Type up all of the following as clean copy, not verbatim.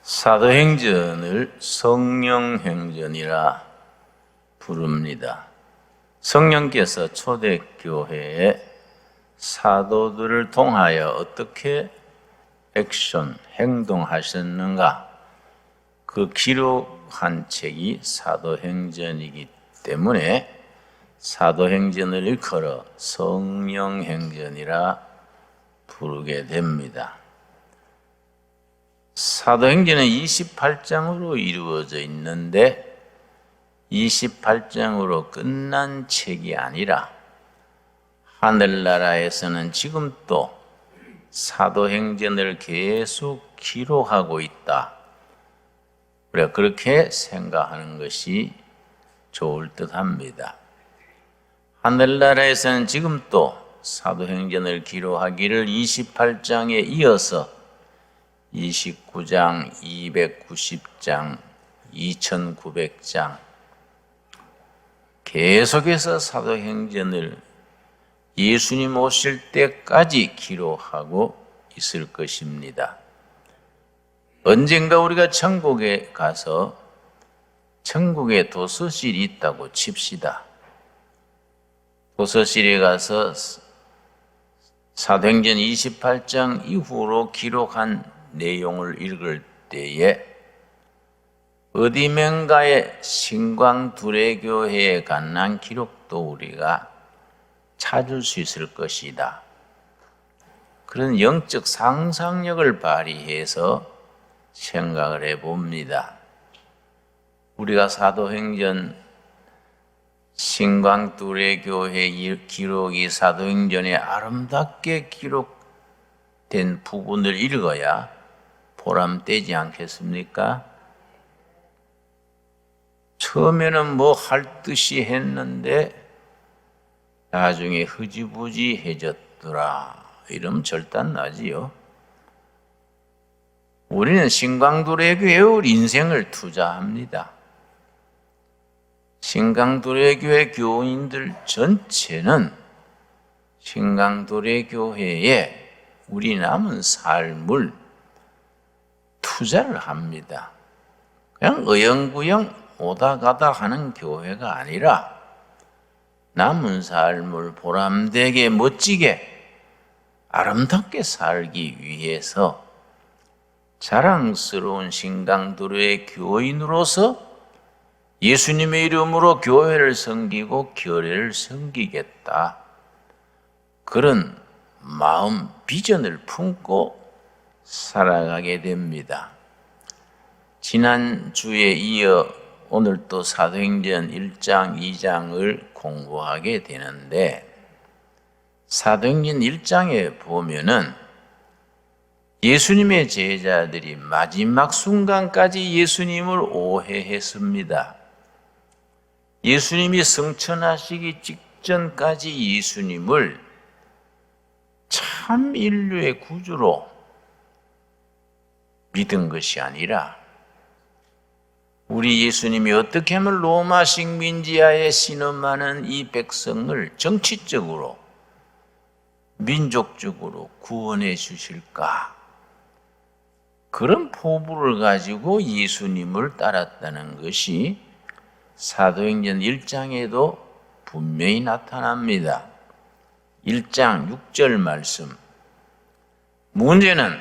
사도행전을 성령행전이라 부릅니다. 성령께서 초대교회에 사도들을 통하여 어떻게 행동하셨는가, 그 기록한 책이 사도행전이기 때문에 사도행전을 일컬어 성령행전이라 부르게 됩니다. 사도행전은 28장으로 이루어져 있는데 28장으로 끝난 책이 아니라 하늘나라에서는 지금 또 사도행전을 계속 기록하고 있다. 우리가 그렇게 생각하는 것이 좋을 듯합니다. 하늘나라에서는 지금 또 사도행전을 기록하기를 28장에 이어서 29장, 290장, 2900장 계속해서 사도행전을 예수님 오실 때까지 기록하고 있을 것입니다. 언젠가 우리가 천국에 가서 천국에 도서실이 있다고 칩시다. 도서실에 가서 사도행전 28장 이후로 기록한 내용을 읽을 때에 어디면가의 신광두레교회에 관한 기록도 우리가 찾을 수 있을 것이다. 그런 영적 상상력을 발휘해서 생각을 해봅니다. 우리가 사도행전 신광두레교회 기록이 사도행전에 아름답게 기록된 부분을 읽어야 보람되지 않겠습니까? 처음에는 뭐 할 듯이 했는데 나중에 흐지부지해졌더라 이러면 절단나지요. 우리는 신광두레교회 인생을 투자합니다. 신광두레교회 교인들 전체는 신광두레교회에 우리 남은 삶을 투자를 합니다. 그냥 어영부영 오다 가다 하는 교회가 아니라 남은 삶을 보람되게 멋지게 아름답게 살기 위해서 자랑스러운 신광두레 교인으로서 예수님의 이름으로 교회를 섬기고 교회를 섬기겠다. 그런 마음, 비전을 품고 살아가게 됩니다. 지난주에 이어 오늘 또 사도행전 1장, 2장을 공부하게 되는데 사도행전 1장에 보면은 예수님의 제자들이 마지막 순간까지 예수님을 오해했습니다. 예수님이 승천하시기 직전까지 예수님을 참 인류의 구주로 믿은 것이 아니라 우리 예수님이 어떻게 하면 로마 식민지하에 신음하는 이 백성을 정치적으로 민족적으로 구원해 주실까, 그런 포부를 가지고 예수님을 따랐다는 것이 사도행전 1장에도 분명히 나타납니다. 1장 6절 말씀. 문제는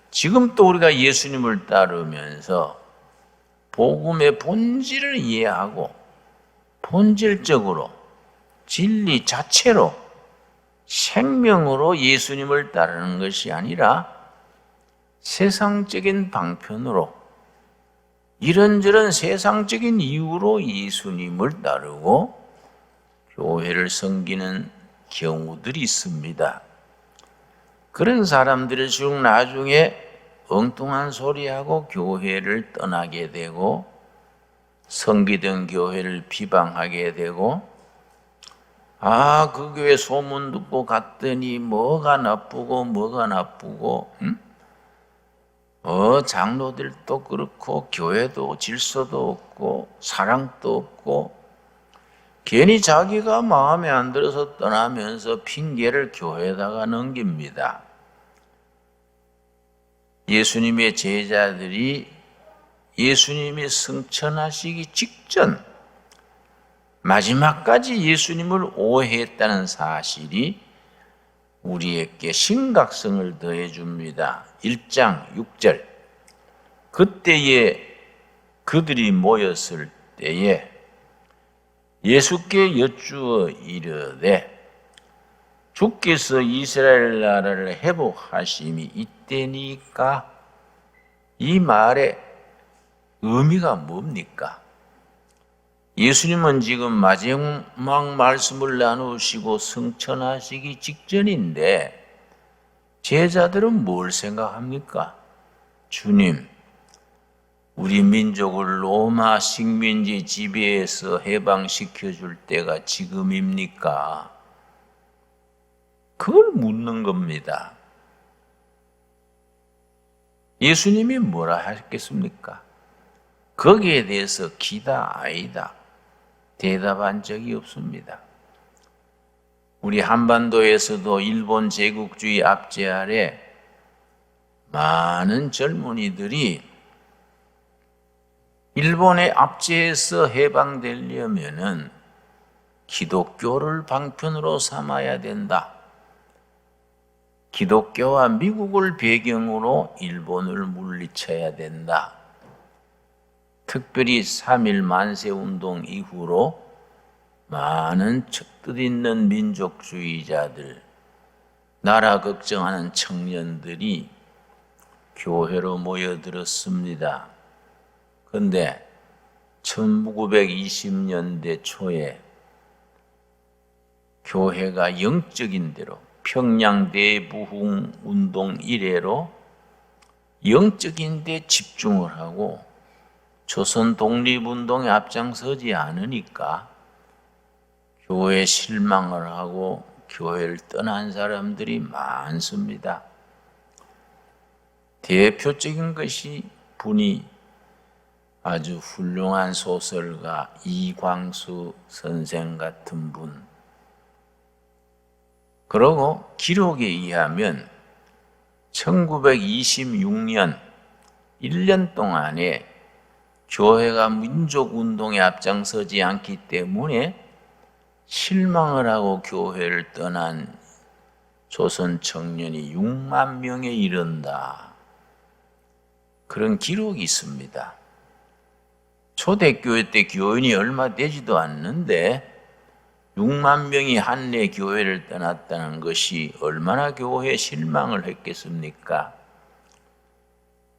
지금 또 우리가 예수님을 따르면서 복음의 본질을 이해하고 본질적으로 진리 자체로 생명으로 예수님을 따르는 것이 아니라 세상적인 방편으로 이런저런 세상적인 이유로 예수님을 따르고 교회를 섬기는 경우들이 있습니다. 그런 사람들이 중 나중에 엉뚱한 소리하고 교회를 떠나게 되고 섬기던 교회를 비방하게 되고 그 교회 소문 듣고 갔더니 뭐가 나쁘고 장로들도 그렇고 교회도 질서도 없고 사랑도 없고 괜히 자기가 마음에 안 들어서 떠나면서 핑계를 교회에다가 넘깁니다. 예수님의 제자들이 예수님이 승천하시기 직전 마지막까지 예수님을 오해했다는 사실이 우리에게 심각성을 더해줍니다. 1장 6절 그때에 그들이 모였을 때에 예수께 여쭈어 이르되 주께서 이스라엘 나라를 회복하심이 이때니까 이 말의 의미가 뭡니까? 예수님은 지금 마지막 말씀을 나누시고 승천하시기 직전인데 제자들은 뭘 생각합니까? 주님, 우리 민족을 로마 식민지 지배에서 해방시켜 줄 때가 지금입니까? 그걸 묻는 겁니다. 예수님이 뭐라 하셨겠습니까? 거기에 대해서 기다 아니다 대답한 적이 없습니다. 우리 한반도에서도 일본 제국주의 압제 아래 많은 젊은이들이 일본의 압제에서 해방되려면은 기독교를 방편으로 삼아야 된다. 기독교와 미국을 배경으로 일본을 물리쳐야 된다. 특별히 3.1 만세운동 이후로 많은 뜻 있는 민족주의자들, 나라 걱정하는 청년들이 교회로 모여들었습니다. 그런데 1920년대 초에 교회가 영적인 대로 평양 대부흥 운동 이래로 영적인 데 집중을 하고 조선 독립운동에 앞장서지 않으니까 교회에 실망을 하고 교회를 떠난 사람들이 많습니다. 대표적인 것이 분이 아주 훌륭한 소설가 이광수 선생 같은 분. 그러고 기록에 의하면 1926년 1년 동안에 교회가 민족운동에 앞장서지 않기 때문에 실망을 하고 교회를 떠난 조선 청년이 6만 명에 이른다. 그런 기록이 있습니다. 초대교회 때 교인이 얼마 되지도 않는데 6만 명이 한내 교회를 떠났다는 것이 얼마나 교회에 실망을 했겠습니까?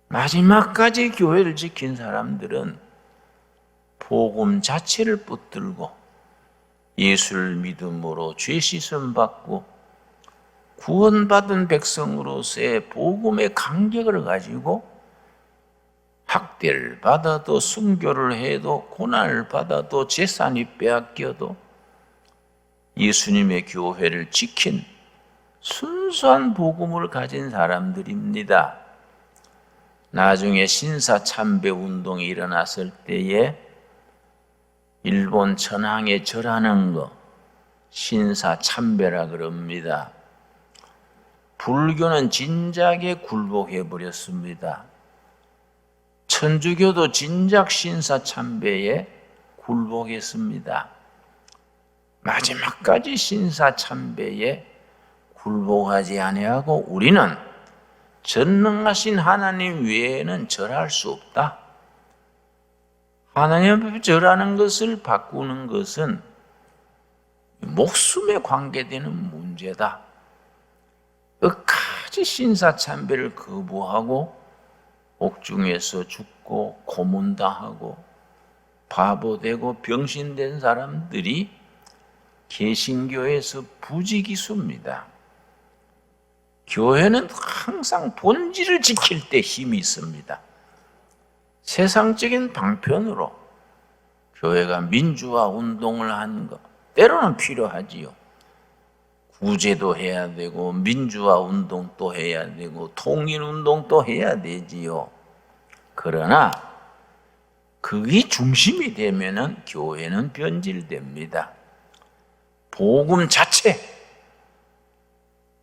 마지막까지 교회를 지킨 사람들은 복음 자체를 붙들고 예수를 믿음으로 죄 씻음 받고 구원받은 백성으로서의 복음의 감격을 가지고 학대를 받아도 순교를 해도 고난을 받아도 재산이 빼앗겨도 예수님의 교회를 지킨 순수한 복음을 가진 사람들입니다. 나중에 신사참배 운동이 일어났을 때에 일본 천황에 절하는 거 신사참배라 그럽니다. 불교는 진작에 굴복해 버렸습니다. 천주교도 진작 신사참배에 굴복했습니다. 마지막까지 신사참배에 굴복하지 아니하고 우리는 전능하신 하나님 외에는 절할 수 없다. 하나님 앞에 절하는 것을 바꾸는 것은 목숨에 관계되는 문제다. 끝까지 신사참배를 거부하고 옥중에서 죽고 고문당하고 바보되고 병신된 사람들이 개신교에서 부지기수입니다. 교회는 항상 본질을 지킬 때 힘이 있습니다. 세상적인 방편으로 교회가 민주화 운동을 하는 것 때로는 필요하지요. 구제도 해야 되고 민주화 운동도 해야 되고 통일 운동도 해야 되지요. 그러나 그게 중심이 되면은 교회는 변질됩니다. 복음 자체,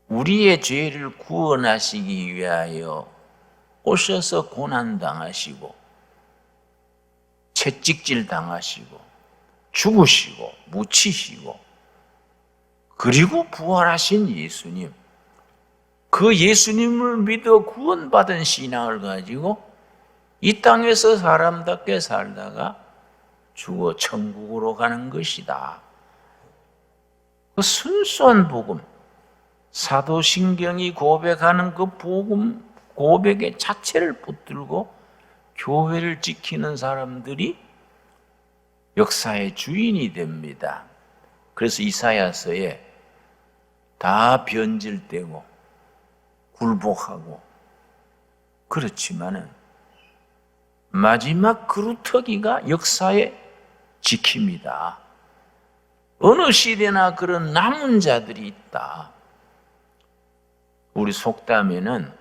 우리의 죄를 구원하시기 위하여 오셔서 고난당하시고 채찍질 당하시고 죽으시고 묻히시고 그리고 부활하신 예수님, 그 예수님을 믿어 구원받은 신앙을 가지고 이 땅에서 사람답게 살다가 죽어 천국으로 가는 것이다. 그 순수한 복음, 사도신경이 고백하는 그 복음 고백의 자체를 붙들고 교회를 지키는 사람들이 역사의 주인이 됩니다. 그래서 이사야서에 다 변질되고 굴복하고 그렇지만은 마지막 그루터기가 역사의 지킴이다. 어느 시대나 그런 남은 자들이 있다. 우리 속담에는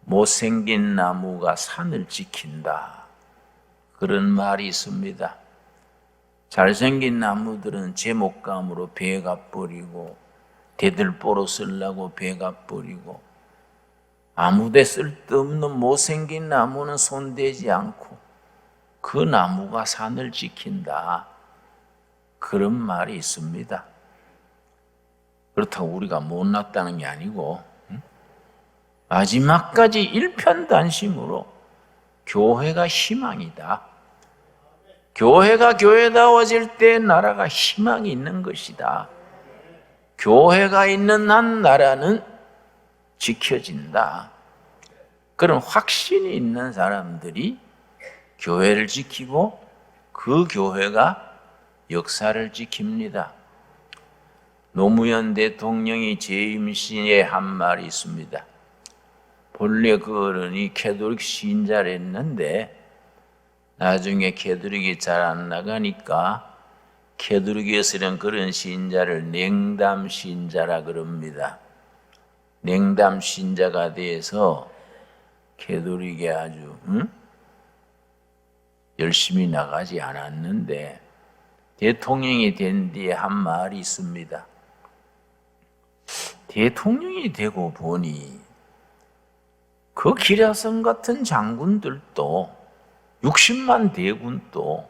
못생긴 나무가 산을 지킨다, 그런 말이 있습니다. 잘생긴 나무들은 제목감으로 베가버리고 대들보로 쓰려고 베가버리고 아무데 쓸데없는 못생긴 나무는 손대지 않고 그 나무가 산을 지킨다, 그런 말이 있습니다. 그렇다고 우리가 못났다는 게 아니고 마지막까지 일편단심으로 교회가 희망이다. 교회가 교회다워질 때 나라가 희망이 있는 것이다. 교회가 있는 한 나라는 지켜진다. 그런 확신이 있는 사람들이 교회를 지키고 그 교회가 역사를 지킵니다. 노무현 대통령이 재임 시에 한 말이 있습니다. 본래 그 어른이 캐톨릭 신자랬는데 나중에 캐톨릭이 잘 안 나가니까 캐톨릭에서는 그런 신자를 냉담 신자라 그럽니다. 냉담 신자가 돼서 캐톨릭에 아주 열심히 나가지 않았는데 대통령이 된 뒤에 한 말이 있습니다. 대통령이 되고 보니 그 기라성 같은 장군들도 60만 대군도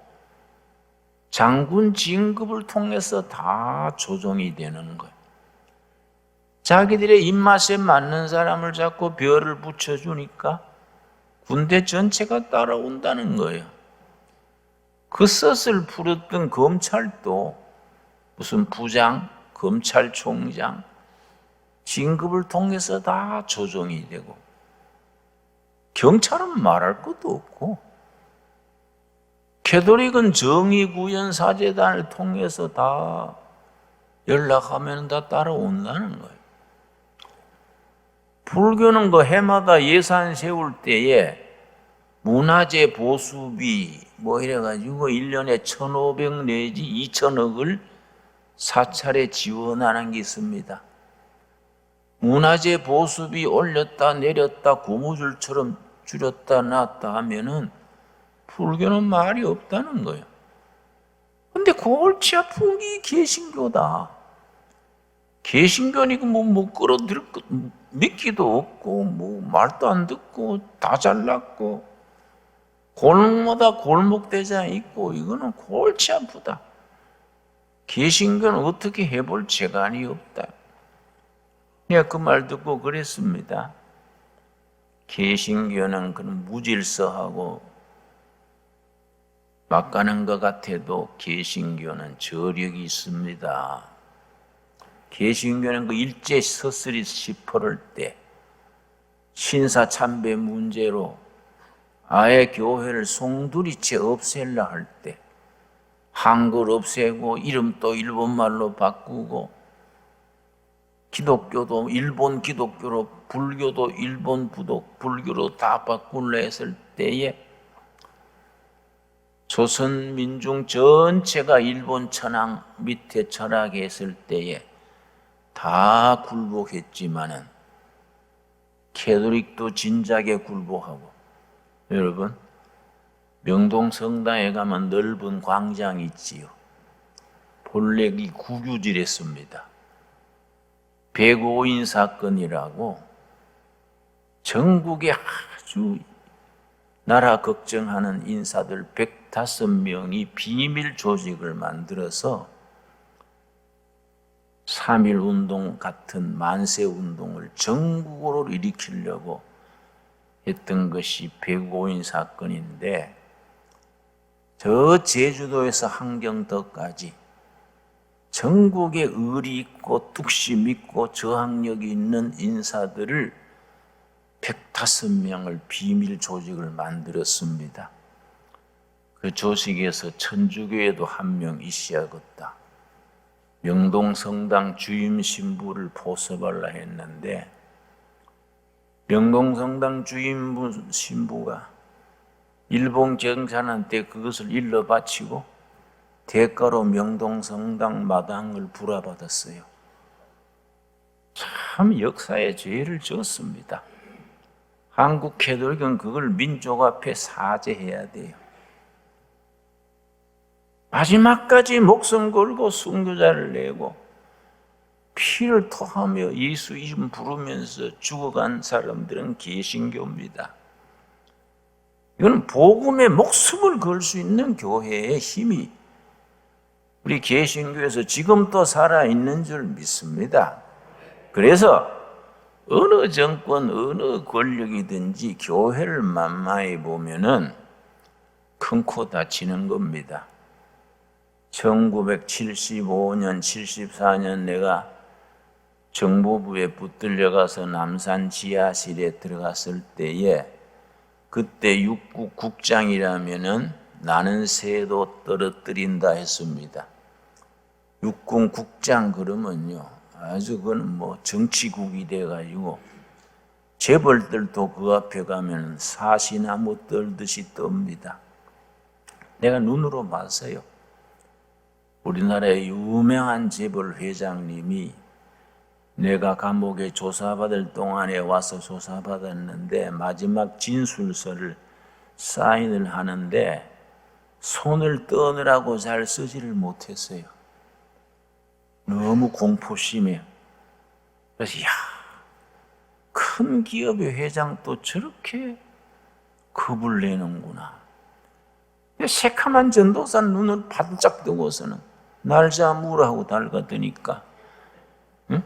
장군 진급을 통해서 다 조정이 되는 거예요. 자기들의 입맛에 맞는 사람을 잡고 별을 붙여주니까 군대 전체가 따라온다는 거예요. 그 섯을 풀었던 검찰도 무슨 부장, 검찰총장 진급을 통해서 다 조정이 되고 경찰은 말할 것도 없고 캐톨릭은 정의구현사재단을 통해서 다 연락하면 다 따라온다는 거예요. 불교는 그 해마다 예산 세울 때에 문화재 보수비 이래가지고 1년에 1,500 내지 2,000억을 사찰에 지원하는 게 있습니다. 문화재 보수비 올렸다 내렸다 고무줄처럼 줄였다 놨다 하면은 불교는 말이 없다는 거예요. 근데 골치 아픈 게 개신교다. 개신교니까 끌어들일 것, 믿기도 없고, 말도 안 듣고, 다 잘났고, 골목마다 골목대장 있고, 이거는 골치 아프다. 개신교는 어떻게 해볼 재간이 없다. 내가 그 말 듣고 그랬습니다. 개신교는 그런 무질서하고 막 가는 것 같아도 개신교는 저력이 있습니다. 개신교는 그 일제 서슬이 시퍼럴 때 신사참배 문제로 아예 교회를 송두리째 없앨라 할 때 한글 없애고 이름 또 일본말로 바꾸고 기독교도 일본 기독교로 불교도 일본 불교로 다 바꾸려 했을 때에 조선 민중 전체가 일본 천황 밑에 절하했을 때에 다 굴복했지만은 캐톨릭도 진작에 굴복하고 여러분 명동 성당에 가면 넓은 광장이 있지요. 본래 이 구규질했습니다. 105인 사건이라고 전국에 아주 나라 걱정하는 인사들 105명이 비밀 조직을 만들어서 3.1운동 같은 만세운동을 전국으로 일으키려고 했던 것이 105인 사건인데, 저 제주도에서 항정도까지 전국에 의리 있고 뚝심 있고 저항력이 있는 인사들을 105명을 비밀 조직을 만들었습니다. 그 조직에서 천주교에도 한 명 있어야겠다. 명동성당 주임 신부를 포섭하려 했는데, 명동성당 주임 신부가 일본 경찰한테 그것을 일러 바치고 대가로 명동성당 마당을 불화받았어요. 참 역사의 죄를 지었습니다. 한국 캐톨릭은 그걸 민족 앞에 사죄해야 돼요. 마지막까지 목숨 걸고 순교자를 내고 피를 토하며 예수 이름 부르면서 죽어간 사람들은 개신교입니다. 이건 복음에 목숨을 걸 수 있는 교회의 힘이 우리 개신교에서 지금도 살아있는 줄 믿습니다. 그래서 어느 정권, 어느 권력이든지 교회를 만만히 보면은 큰 코 다치는 겁니다. 1975년, 74년 내가 정보부에 붙들려 가서 남산 지하실에 들어갔을 때에, 그때 육국 국장이라면은 나는 새도 떨어뜨린다 했습니다. 육군 국장 그러면요, 아주 그건 뭐 정치국이 돼가지고 재벌들도 그 앞에 가면 사시나무 떨듯이 떱니다. 내가 눈으로 봤어요. 우리나라의 유명한 재벌 회장님이 내가 감옥에 조사받을 동안에 와서 조사받았는데 마지막 진술서를 사인을 하는데 손을 떠느라고 잘 쓰지를 못했어요. 너무 공포심에. 그래서 큰 기업의 회장도 저렇게 겁을 내는구나. 새카만 전도사 눈을 바짝 뜨고서는 날자 무라고 달가드니까, 응?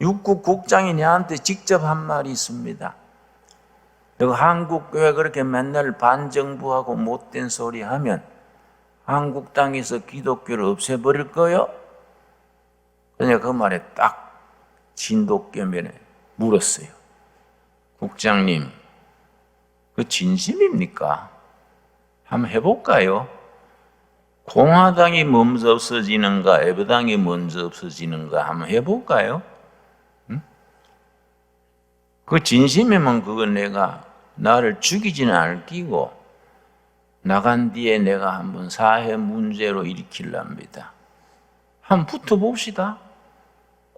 육국 국장이 내한테 직접 한 말이 있습니다. 너가 한국 교회 그렇게 맨날 반정부하고 못된 소리 하면 한국 땅에서 기독교를 없애버릴 거요? 그냥 그 말에 딱 진돗개면에 물었어요. 국장님, 그 진심입니까? 한번 해볼까요? 공화당이 먼저 없어지는가, 애배당이 먼저 없어지는가 한번 해볼까요? 응? 그 진심이면 그건 내가 나를 죽이지는 않을 끼고 나간 뒤에 내가 한번 사회 문제로 일으키랍니다. 한번 붙어봅시다.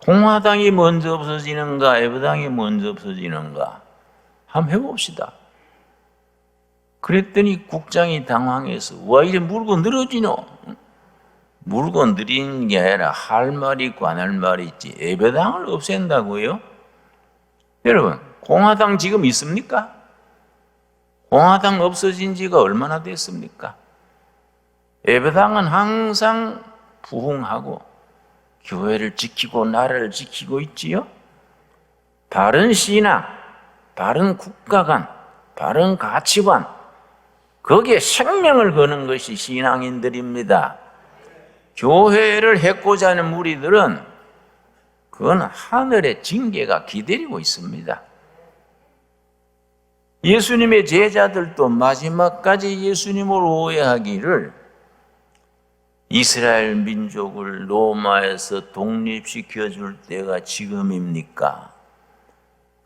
공화당이 먼저 없어지는가, 애배당이 먼저 없어지는가 한번 해봅시다. 그랬더니 국장이 당황해서 와 이래 물고 늘어지노? 물고 늘리는 게 아니라 할 말이 있고 안 할 말이 있지. 애배당을 없앤다고요? 여러분, 공화당 지금 있습니까? 공화당 없어진 지가 얼마나 됐습니까? 애배당은 항상 부흥하고 교회를 지키고 나라를 지키고 있지요. 바른 신앙, 바른 국가관, 바른 가치관, 거기에 생명을 거는 것이 신앙인들입니다. 교회를 해코자 하는 무리들은 그건 하늘의 징계가 기다리고 있습니다. 예수님의 제자들도 마지막까지 예수님을 오해하기를 이스라엘 민족을 로마에서 독립시켜 줄 때가 지금입니까?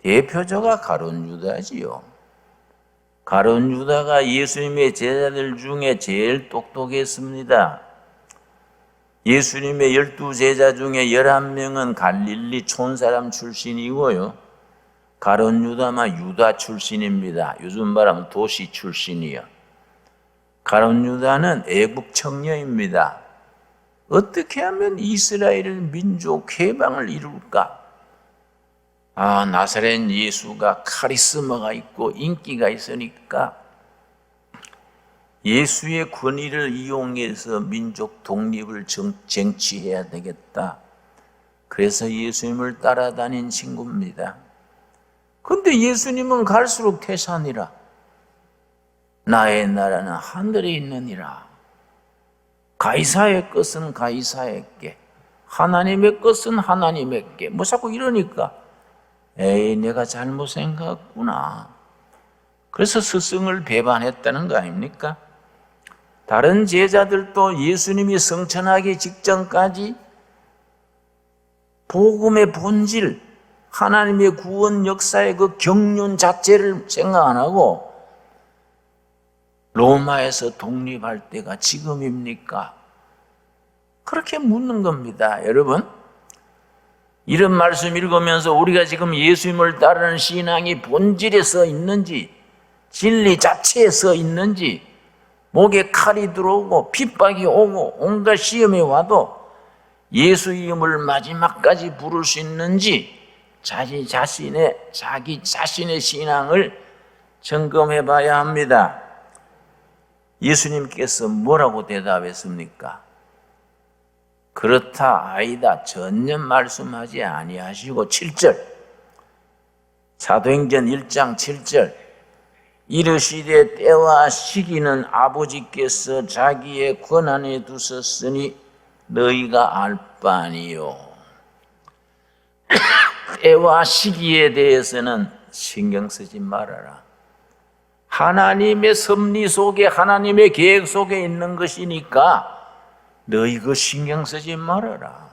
대표자가 가룟 유다지요. 가룟 유다가 예수님의 제자들 중에 제일 똑똑했습니다. 예수님의 12제자 중에 11명은 갈릴리 촌사람 출신이고요. 가룟 유다만 유다 출신입니다. 요즘 말하면 도시 출신이요. 가룟 유다는 애국 청년입니다. 어떻게 하면 이스라엘 민족 해방을 이룰까? 나사렛 예수가 카리스마가 있고 인기가 있으니까 예수의 권위를 이용해서 민족 독립을 쟁취해야 되겠다. 그래서 예수님을 따라다닌 친구입니다. 근데 예수님은 갈수록 태산이라. 나의 나라는 하늘에 있느니라. 가이사의 것은 가이사에게, 하나님의 것은 하나님에게. 뭐 자꾸 이러니까 에이, 내가 잘못 생각했구나. 그래서 스승을 배반했다는 거 아닙니까? 다른 제자들도 예수님이 성천하기 직전까지 복음의 본질, 하나님의 구원 역사의 그 경륜 자체를 생각 안 하고 로마에서 독립할 때가 지금입니까? 그렇게 묻는 겁니다. 여러분, 이런 말씀 읽으면서 우리가 지금 예수님을 따르는 신앙이 본질에 서 있는지, 진리 자체에 서 있는지, 목에 칼이 들어오고 핍박이 오고 온갖 시험이 와도 예수 이름을 마지막까지 부를 수 있는지 자기 자신의 신앙을 점검해 봐야 합니다. 예수님께서 뭐라고 대답했습니까? 그렇다 아니다 전혀 말씀하지 아니하시고 7절 사도행전 1장 7절 이르시되 때와 시기는 아버지께서 자기의 권한에 두셨으니 너희가 알 바 아니요. 때와 시기에 대해서는 신경 쓰지 말아라. 하나님의 섭리 속에 하나님의 계획 속에 있는 것이니까 너희 그 신경 쓰지 말아라.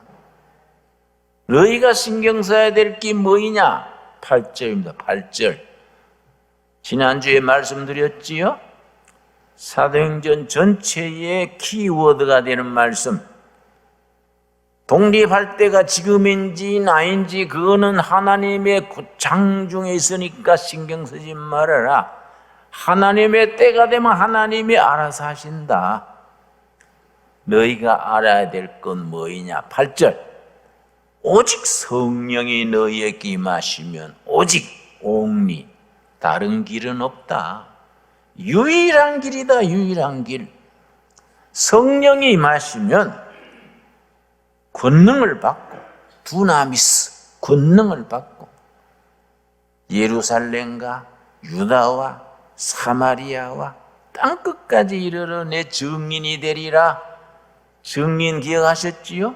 너희가 신경 써야 될 게 뭐이냐? 8절입니다. 8절. 지난주에 말씀드렸지요? 사도행전 전체의 키워드가 되는 말씀. 독립할 때가 지금인지 나인지 그거는 하나님의 장중에 있으니까 신경 쓰지 말아라. 하나님의 때가 되면 하나님이 알아서 하신다. 너희가 알아야 될 건 뭐이냐? 8절. 오직 성령이 너희에게 임하시면 오직 옹리 다른 길은 없다. 유일한 길이다. 유일한 길. 성령이 임하시면 권능을 받고 두나미스 권능을 받고 예루살렘과 유다와 사마리아와 땅끝까지 이르러 내 증인이 되리라. 증인 기억하셨지요?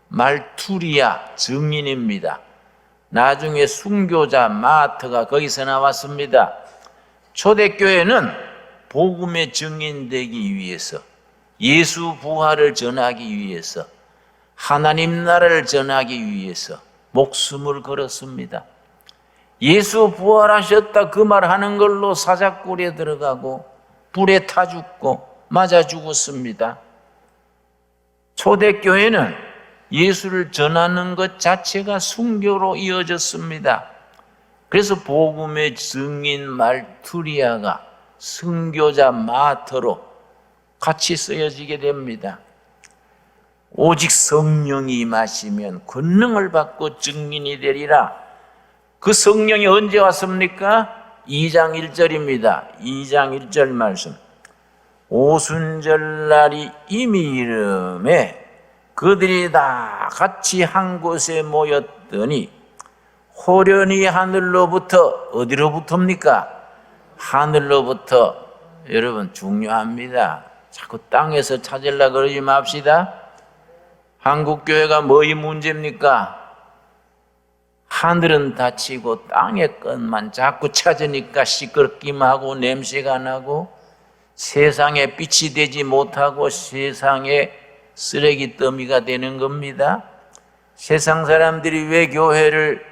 말투리아 증인입니다. 나중에 순교자 마트가 거기서 나왔습니다. 초대교회는 복음의 증인되기 위해서 예수 부활을 전하기 위해서 하나님 나라를 전하기 위해서 목숨을 걸었습니다. 예수 부활하셨다 그 말 하는 걸로 사자굴에 들어가고 불에 타 죽고 맞아 죽었습니다. 초대교회는 예수를 전하는 것 자체가 순교로 이어졌습니다. 그래서 복음의 증인 말투리아가 순교자 마터로 같이 쓰여지게 됩니다. 오직 성령이 임하시면 권능을 받고 증인이 되리라. 그 성령이 언제 왔습니까? 2장 1절입니다. 2장 1절 말씀. 오순절날이 이미 이름에 그들이 다 같이 한 곳에 모였더니 호련히 하늘로부터 어디로부터입니까? 하늘로부터. 여러분 중요합니다. 자꾸 땅에서 찾으려고 그러지 맙시다. 한국교회가 뭐의 문제입니까? 하늘은 닫히고 땅의 것만 자꾸 찾으니까 시끄럽기만 하고 냄새가 나고 세상에 빛이 되지 못하고 세상에 쓰레기 더미가 되는 겁니다. 세상 사람들이 왜 교회를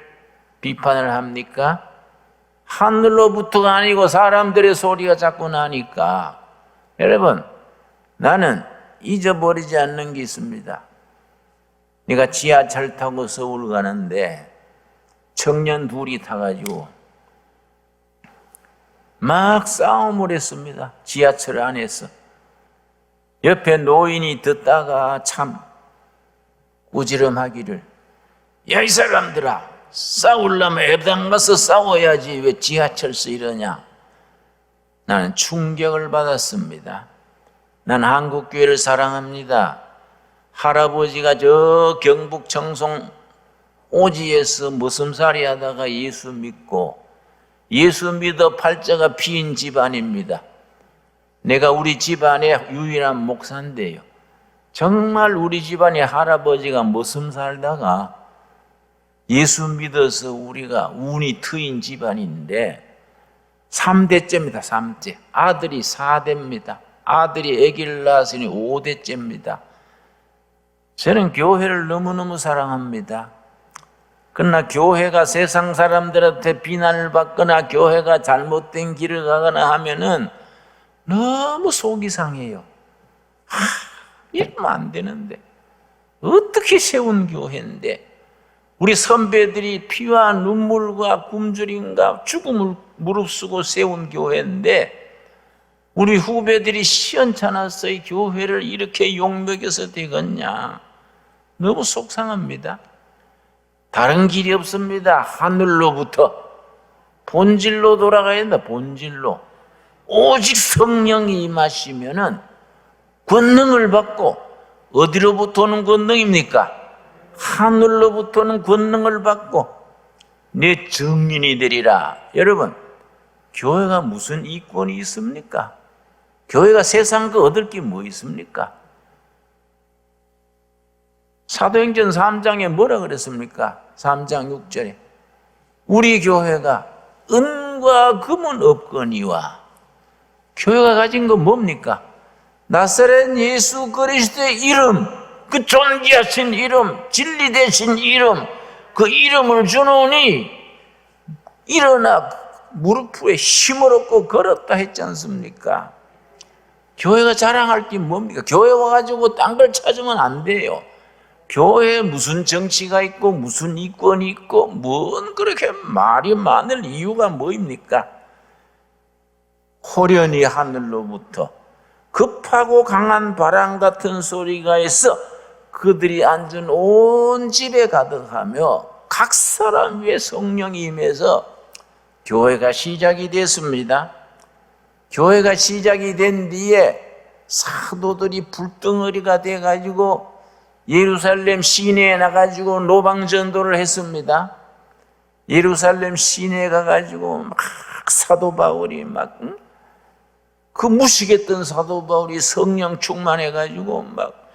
비판을 합니까? 하늘로부터가 아니고 사람들의 소리가 자꾸 나니까. 여러분, 나는 잊어버리지 않는 게 있습니다. 내가 지하철 타고 서울 가는데 청년 둘이 타가지고 막 싸움을 했습니다. 지하철 안에서. 옆에 노인이 듣다가 참 꾸지람하기를 야 이 사람들아 싸우려면 애당 가서 싸워야지 왜 지하철에서 이러냐. 나는 충격을 받았습니다. 난 한국교회를 사랑합니다. 할아버지가 저 경북 청송 오지에서 머슴살이 하다가 예수 믿고 예수 믿어 팔자가 피인 집안입니다. 내가 우리 집안의 유일한 목사인데요. 정말 우리 집안의 할아버지가 머슴 살다가 예수 믿어서 우리가 운이 트인 집안인데 3대째입니다. 3대. 아들이 4대입니다. 아들이 아기를 낳았으니 5대째입니다. 저는 교회를 너무너무 사랑합니다. 그러나 교회가 세상 사람들한테 비난을 받거나 교회가 잘못된 길을 가거나 하면은 너무 속이 상해요. 이러면 안 되는데 어떻게 세운 교회인데 우리 선배들이 피와 눈물과 굶주림과 죽음을 무릅쓰고 세운 교회인데 우리 후배들이 시원찮았어 이 교회를 이렇게 욕먹여서 되겠냐. 너무 속상합니다. 다른 길이 없습니다. 하늘로부터 본질로 돌아가야 된다. 본질로. 오직 성령이 임하시면은 권능을 받고 어디로부터는 권능입니까? 하늘로부터는 권능을 받고 내 증인이 되리라. 여러분, 교회가 무슨 이권이 있습니까? 교회가 세상 거 얻을 게 뭐 있습니까? 사도행전 3장에 뭐라 그랬습니까? 3장 6절에 우리 교회가 은과 금은 없거니와. 교회가 가진 건 뭡니까? 나사렛 예수 그리스도의 이름, 그 존귀하신 이름, 진리 되신 이름, 그 이름을 주노니 일어나 무릎에 힘을 얻고 걸었다 했지 않습니까? 교회가 자랑할 게 뭡니까? 교회 와가지고 딴 걸 찾으면 안 돼요. 교회에 무슨 정치가 있고 무슨 이권이 있고 뭔 그렇게 말이 많을 이유가 뭐입니까? 호련히 하늘로부터 급하고 강한 바람 같은 소리가 있어 그들이 앉은 온 집에 가득하며 각 사람 위에 성령이 임해서 교회가 시작이 됐습니다. 교회가 시작이 된 뒤에 사도들이 불덩어리가 돼가지고 예루살렘 시내에 나가지고 노방전도를 했습니다. 예루살렘 시내에 가가지고 막 사도 바울이 그 무식했던 사도 바울이 성령 충만해가지고 막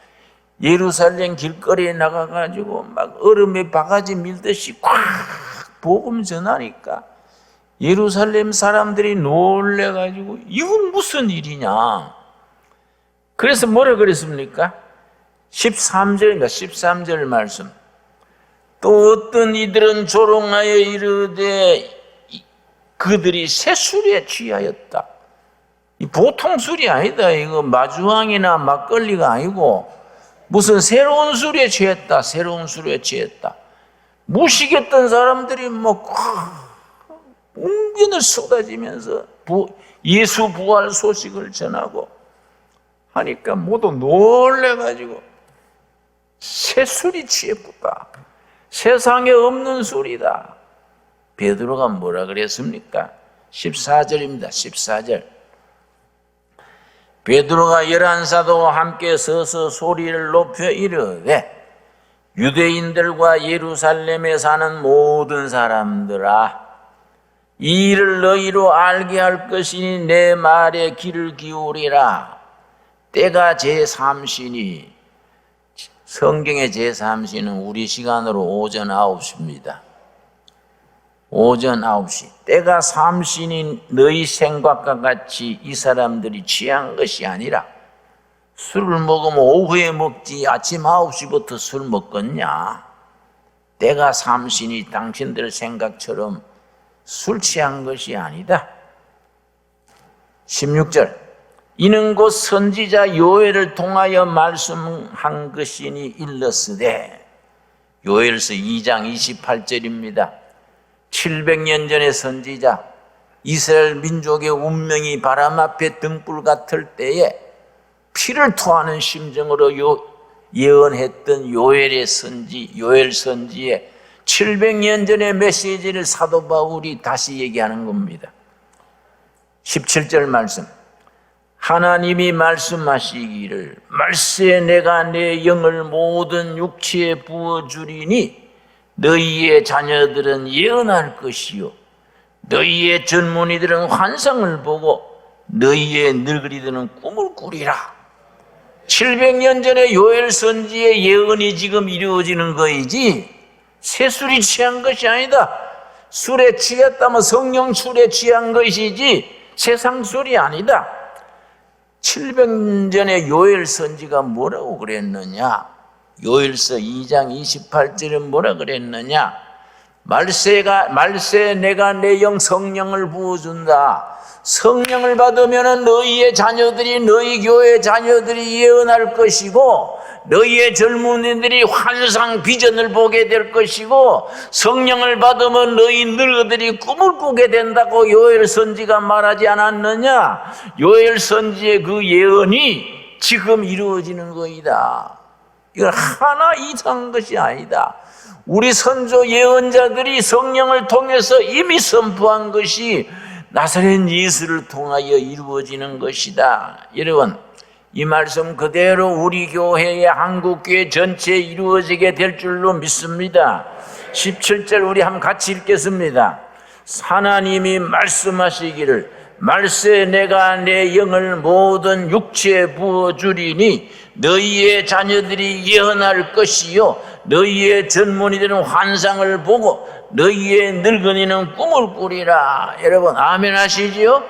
예루살렘 길거리에 나가가지고 막 얼음에 바가지 밀듯이 꽉 복음 전하니까 예루살렘 사람들이 놀래가지고 이건 무슨 일이냐. 그래서 뭐라 그랬습니까? 13절입니다. 13절 말씀. 또 어떤 이들은 조롱하여 이르되 그들이 새 술에 취하였다. 보통 술이 아니다. 이거 마주왕이나 막걸리가 아니고 무슨 새로운 술에 취했다. 새로운 술에 취했다. 무식했던 사람들이 운변을 쏟아지면서 예수 부활 소식을 전하고 하니까 모두 놀래가지고 새 술이 취했다. 세상에 없는 술이다. 베드로가 뭐라 그랬습니까? 14절입니다. 14절. 베드로가 11사도와 함께 서서 소리를 높여 이르되 유대인들과 예루살렘에 사는 모든 사람들아, 이 일을 너희로 알게 할 것이니 내 말에 귀를 기울이라. 때가 제3시니, 성경의 제3시는 우리 시간으로 오전 9시입니다. 오전 9시. 때가 3시니 너희 생각과 같이 이 사람들이 취한 것이 아니라 술을 먹으면 오후에 먹지 아침 9시부터 술 먹겠냐. 때가 3시니 당신들 생각처럼 술 취한 것이 아니다. 16절. 이는 곧 선지자 요엘을 통하여 말씀한 것이니 일렀으되. 요엘서 2장 28절입니다. 700년 전의 선지자, 이스라엘 민족의 운명이 바람 앞에 등불 같을 때에 피를 토하는 심정으로 예언했던 요엘 선지의 700년 전의 메시지를 사도 바울이 다시 얘기하는 겁니다. 17절 말씀. 하나님이 말씀하시기를 말세 내가 내 영을 모든 육체에 부어주리니 너희의 자녀들은 예언할 것이요 너희의 젊은이들은 환상을 보고 너희의 늙은이들은 꿈을 꾸리라. 700년 전에 요엘 선지의 예언이 지금 이루어지는 거이지 새술이 취한 것이 아니다. 술에 취했다면 성령 술에 취한 것이지 세상 술이 아니다. 700년 전에 요엘 선지가 뭐라고 그랬느냐? 요엘서 2장 28절은 뭐라 그랬느냐? 말세 내가 내 영 성령을 부어준다. 성령을 받으면 너희의 자녀들이 너희 교회 자녀들이 예언할 것이고 너희의 젊은이들이 환상 비전을 보게 될 것이고 성령을 받으면 너희 늙은이들이 꿈을 꾸게 된다고 요엘 선지가 말하지 않았느냐? 요엘 선지의 그 예언이 지금 이루어지는 거이다. 이건 하나 이상한 것이 아니다. 우리 선조 예언자들이 성령을 통해서 이미 선포한 것이 나사렛 예수를 통하여 이루어지는 것이다. 여러분, 이 말씀 그대로 우리 교회의 한국교회 전체에 이루어지게 될 줄로 믿습니다. 17절 우리 한번 같이 읽겠습니다. 하나님이 말씀하시기를 말세 내가 내 영을 모든 육체에 부어주리니 너희의 자녀들이 예언할 것이요 너희의 젊은이들은 환상을 보고 너희의 늙은이는 꿈을 꾸리라. 여러분 아멘 하시지요?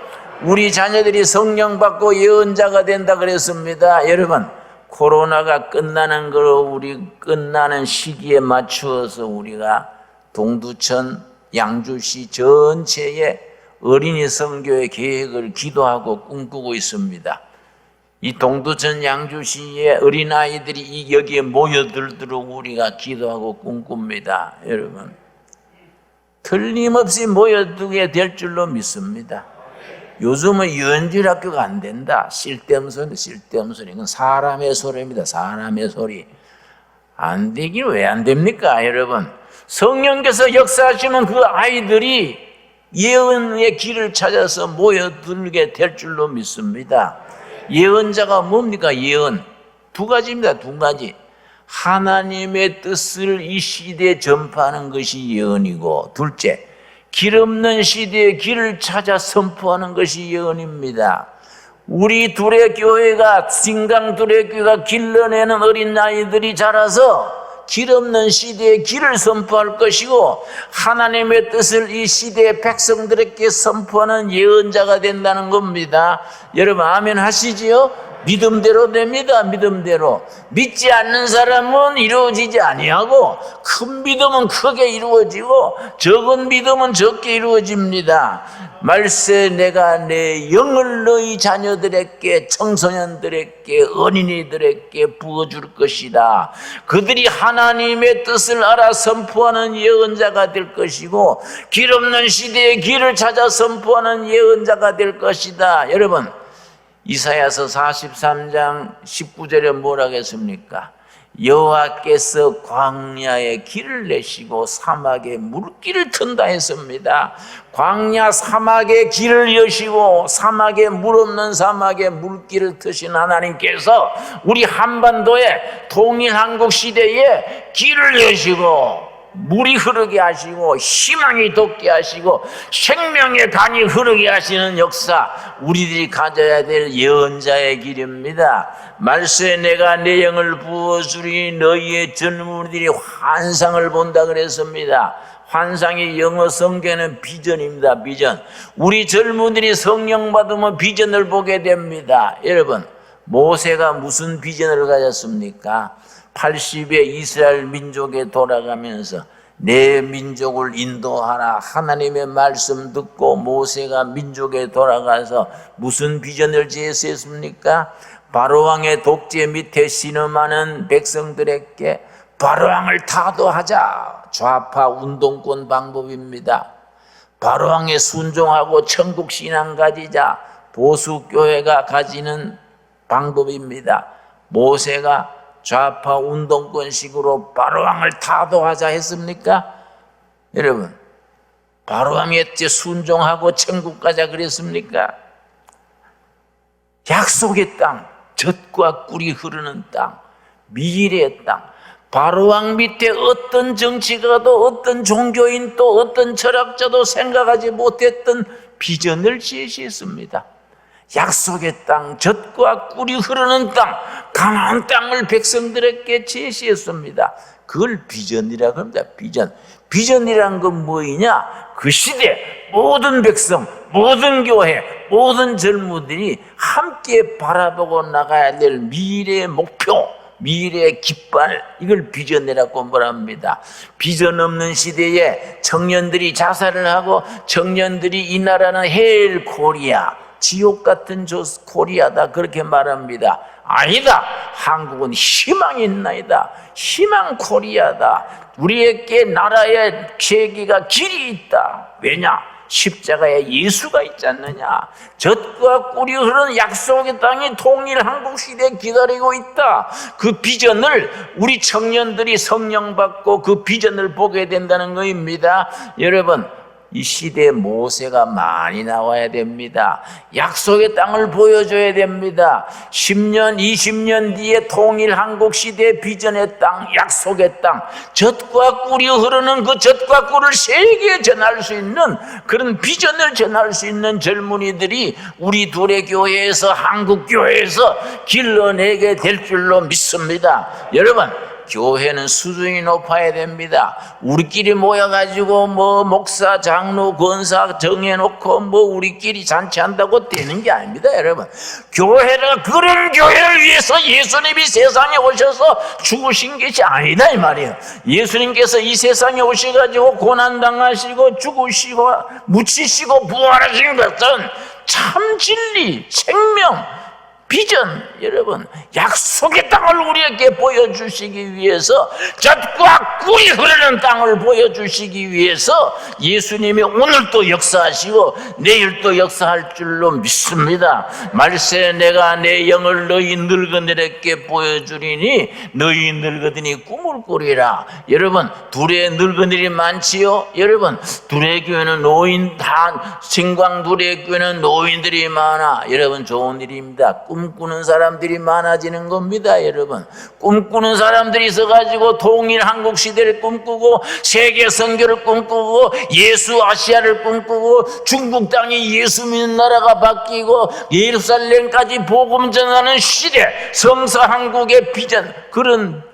우리 자녀들이 성령 받고 예언자가 된다 그랬습니다. 여러분 코로나가 끝나는 거로 우리 끝나는 시기에 맞추어서 우리가 동두천 양주시 전체에 어린이 선교의 계획을 기도하고 꿈꾸고 있습니다. 이 동두천 양주시의 어린아이들이 여기에 모여들도록 우리가 기도하고 꿈꿉니다. 여러분 틀림없이 모여들게 될 줄로 믿습니다. 요즘은 유엔질 학교가 안 된다. 쓸데없는 소리. 이건 사람의 소리입니다. 사람의 소리. 안 되긴 왜 안 됩니까, 여러분? 성령께서 역사하시면 그 아이들이 예언의 길을 찾아서 모여들게 될 줄로 믿습니다. 예언자가 뭡니까? 예언. 두 가지입니다. 두 가지. 하나님의 뜻을 이 시대에 전파하는 것이 예언이고, 둘째, 길 없는 시대의 길을 찾아 선포하는 것이 예언입니다. 우리 둘의 교회가, 신강 둘의 교회가 길러내는 어린 아이들이 자라서 길 없는 시대의 길을 선포할 것이고 하나님의 뜻을 이 시대의 백성들에게 선포하는 예언자가 된다는 겁니다. 여러분 아멘 하시지요? 믿음대로 됩니다. 믿음대로. 믿지 않는 사람은 이루어지지 아니하고 큰 믿음은 크게 이루어지고 적은 믿음은 적게 이루어집니다. 말세 내가 내 영을 너희 자녀들에게 청소년들에게 어린이들에게 부어줄 것이다. 그들이 하나님의 뜻을 알아 선포하는 예언자가 될 것이고 길 없는 시대의 길을 찾아 선포하는 예언자가 될 것이다. 여러분 이사야서 43장 19절에 뭐라고 했습니까? 여호와께서 광야에 길을 내시고 사막에 물길을 튼다 했습니다. 광야 사막에 길을 여시고 사막에 물 없는 사막에 물길을 트신 하나님께서 우리 한반도에 통일 한국 시대에 길을 여시고 물이 흐르게 하시고 희망이 돋게 하시고 생명의 강이 흐르게 하시는 역사 우리들이 가져야 될 예언자의 길입니다. 말세 내가 내 영을 부어주리 너희의 젊은이들이 환상을 본다 그랬습니다. 환상이 영어 성경에는 비전입니다. 비전. 우리 젊은이들이 성령 받으면 비전을 보게 됩니다. 여러분 모세가 무슨 비전을 가졌습니까? 80의 이스라엘 민족에 돌아가면서 내 민족을 인도하라 하나님의 말씀 듣고 모세가 민족에 돌아가서 무슨 비전을 제시했습니까? 바로왕의 독재 밑에 신음하는 백성들에게 바로왕을 타도하자. 좌파 운동권 방법입니다. 바로왕에 순종하고 천국신앙 가지자. 보수교회가 가지는 방법입니다. 모세가 좌파 운동권식으로 바로왕을 타도하자 했습니까? 여러분, 바로왕이 어째 순종하고 천국 가자 그랬습니까? 약속의 땅, 젖과 꿀이 흐르는 땅, 미래의 땅. 바로왕 밑에 어떤 정치가도 어떤 종교인도 어떤 철학자도 생각하지 못했던 비전을 제시했습니다. 약속의 땅, 젖과 꿀이 흐르는 땅, 가나안 땅을 백성들에게 제시했습니다. 그걸 비전이라고 합니다. 비전. 비전이란 건 뭐이냐? 그 시대 모든 백성, 모든 교회, 모든 젊은이들이 함께 바라보고 나가야 될 미래의 목표, 미래의 깃발, 이걸 비전이라고 말합니다. 비전 없는 시대에 청년들이 자살을 하고 청년들이 이 나라는 헬 코리아, 지옥 같은 코리아다 그렇게 말합니다. 아니다. 한국은 희망이 있나이다. 희망 코리아다. 우리에게 나라의 계기가 길이 있다. 왜냐? 십자가에 예수가 있지 않느냐. 젖과 꿀이 흐르는 약속의 땅이 통일 한국 시대에 기다리고 있다. 그 비전을 우리 청년들이 성령 받고 그 비전을 보게 된다는 것입니다. 여러분, 이 시대에 모세가 많이 나와야 됩니다. 약속의 땅을 보여줘야 됩니다. 10년, 20년 뒤에 통일 한국 시대의 비전의 땅, 약속의 땅, 젖과 꿀이 흐르는 그 젖과 꿀을 세계에 전할 수 있는 그런 비전을 전할 수 있는 젊은이들이 우리 둘의 교회에서, 한국 교회에서 길러내게 될 줄로 믿습니다. 여러분, 교회는 수준이 높아야 됩니다. 우리끼리 모여가지고 목사, 장로, 권사 정해놓고 우리끼리 잔치한다고 되는 게 아닙니다, 여러분. 교회가 그런 교회를 위해서 예수님이 세상에 오셔서 죽으신 것이 아니다 이 말이에요. 예수님께서 이 세상에 오셔가지고 고난당하시고 죽으시고 묻히시고 부활하신 것은 참 진리, 생명, 비전, 여러분, 약속의 땅을 우리에게 보여주시기 위해서, 젖과 꿀이 흐르는 땅을 보여주시기 위해서 예수님이 오늘도 역사하시고 내일도 역사할 줄로 믿습니다. 말세 내가 내 영을 너희 늙은이들에게 보여주리니 너희 늙은이들이 꿈을 꾸리라. 여러분, 둘의 늙은이들이 많지요. 여러분, 둘의 교회는 노인, 신광 둘의 교회는 노인들이 많아. 여러분, 좋은 일입니다. 꿈꾸는 사람들이 많아지는 겁니다. 여러분, 꿈꾸는 사람들이 있어가지고 통일 한국 시대를 꿈꾸고 세계 선교를 꿈꾸고 예수 아시아를 꿈꾸고 중국 땅이 예수 믿는 나라가 바뀌고 예루살렘까지 복음 전하는 시대, 성서 한국의 비전, 그런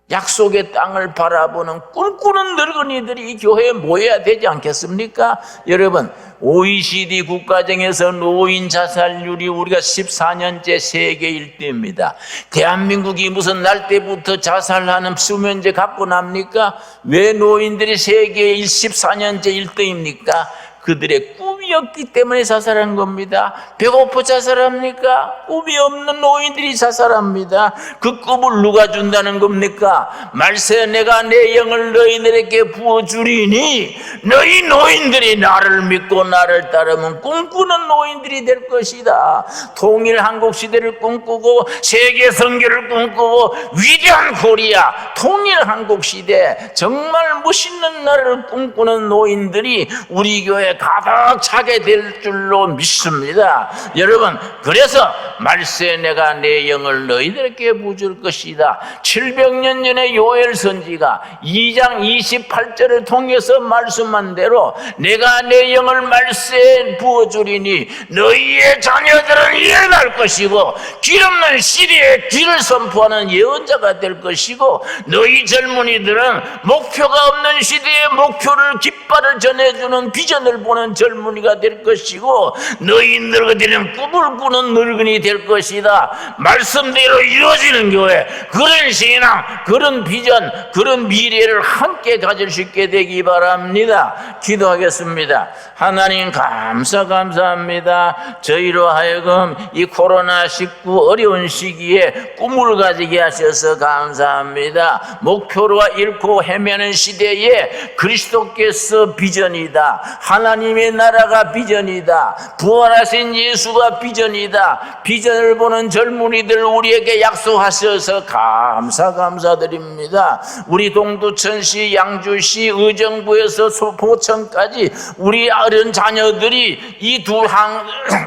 약속의 땅을 바라보는 꿈꾸는 늙은이들이 이 교회에 모여야 되지 않겠습니까? 여러분, OECD 국가 중에서 노인 자살률이 우리가 14년째 세계 1등입니다. 대한민국이 무슨 날 때부터 자살하는 수면제 갖고 납니까? 왜 노인들이 세계 14년째 1등입니까? 그들의 꿈이었기 때문에 자살한 겁니다. 배고파 자살합니까? 꿈이 없는 노인들이 자살합니다. 그 꿈을 누가 준다는 겁니까? 말세 내가 내 영을 너희들에게 부어주리니 너희 노인들이 나를 믿고 나를 따르면 꿈꾸는 노인들이 될 것이다. 통일 한국 시대를 꿈꾸고 세계 선교를 꿈꾸고 위대한 코리아, 통일 한국 시대, 정말 멋있는 나라를 꿈꾸는 노인들이 우리 교회 가득 차게 될 줄로 믿습니다. 여러분, 그래서 말세 내가 내 영을 너희들에게 부어줄 것이다. 700년 전에 요엘 선지가 2장 28절을 통해서 말씀한 대로 내가 내 영을 말세에 부어주리니 너희의 자녀들은 예언할 것이고 길 없는 시대에 길을 선포하는 예언자가 될 것이고 너희 젊은이들은 목표가 없는 시대에 목표를, 깃발을 전해주는 비전을 보는 젊은이가 될 것이고 너희 늙은이는 꿈을 꾸는 늙은이 될 것이다. 말씀대로 이루어지는 교회, 그런 신앙, 그런 비전, 그런 미래를 함께 가질 수 있게 되기 바랍니다. 기도하겠습니다. 하나님 감사합니다. 저희로 하여금 이 코로나19 어려운 시기에 꿈을 가지게 하셔서 감사합니다. 목표로 잃고 헤매는 시대에 그리스도께서 비전이다. 하나님 하나님의 나라가 비전이다. 부활하신 예수가 비전이다. 비전을 보는 젊은이들 우리에게 약속하셔서 감사드립니다. 우리 동두천시, 양주시, 의정부에서 포천까지 우리 어린 자녀들이 이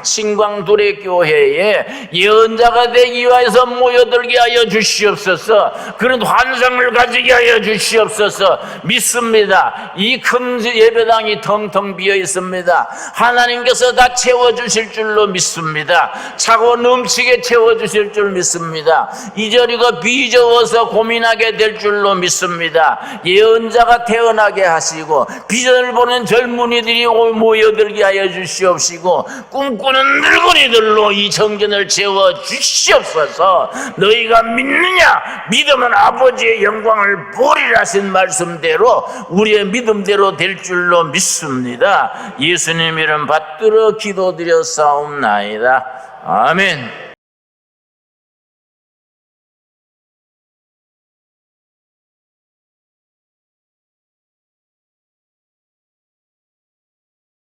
신광도래 교회에 예언자가 되기 위해서 모여들게 하여 주시옵소서. 그런 환상을 가지게 하여 주시옵소서. 믿습니다. 이 큰 예배당이 텅텅 비어 있습니다. 하나님께서 다 채워주실 줄로 믿습니다. 차고 넘치게 채워주실 줄 믿습니다. 이저리고 비적어서 고민하게 될 줄로 믿습니다. 예언자가 태어나게 하시고 비전을 보는 젊은이들이 모여들게 하여 주시옵시고 꿈꾸는 늙은이들로 이 정전을 채워 주시옵소서. 너희가 믿느냐? 믿으면 아버지의 영광을 보리라 하신 말씀대로 우리의 믿음대로 될 줄로 믿습니다. 예수님 이름 받들어 기도드려 싸움나이다. 아멘.